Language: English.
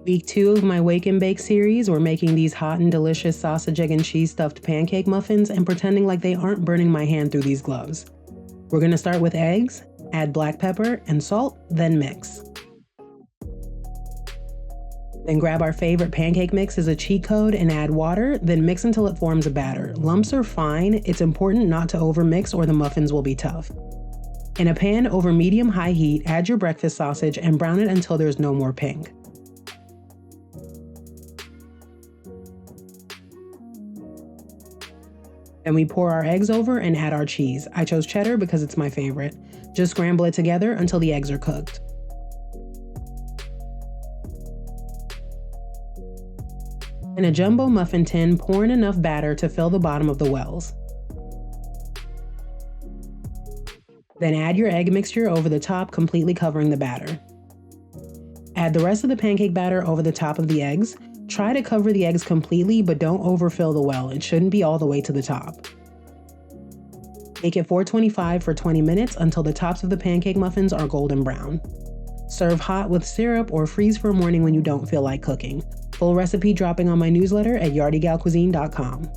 Week 2 of my Wake and Bake series, we're making these hot and delicious sausage, egg, and cheese stuffed pancake muffins and pretending like they aren't burning my hand through these gloves. We're going to start with eggs, add black pepper and salt, then mix. Then grab our favorite pancake mix as a cheat code and add water, then mix until it forms a batter. Lumps are fine, it's important not to overmix or the muffins will be tough. In a pan over medium-high heat, add your breakfast sausage and brown it until there's no more pink. Then we pour our eggs over and add our cheese. I chose cheddar because it's my favorite. Just scramble it together until the eggs are cooked. In a jumbo muffin tin, pour in enough batter to fill the bottom of the wells. Then add your egg mixture over the top, completely covering the batter. Add the rest of the pancake batter over the top of the eggs. Try to cover the eggs completely, but don't overfill the well. It shouldn't be all the way to the top. Bake at 425 for 20 minutes until the tops of the pancake muffins are golden brown. Serve hot with syrup or freeze for morning when you don't feel like cooking. Full recipe dropping on my newsletter at yardygalcuisine.com.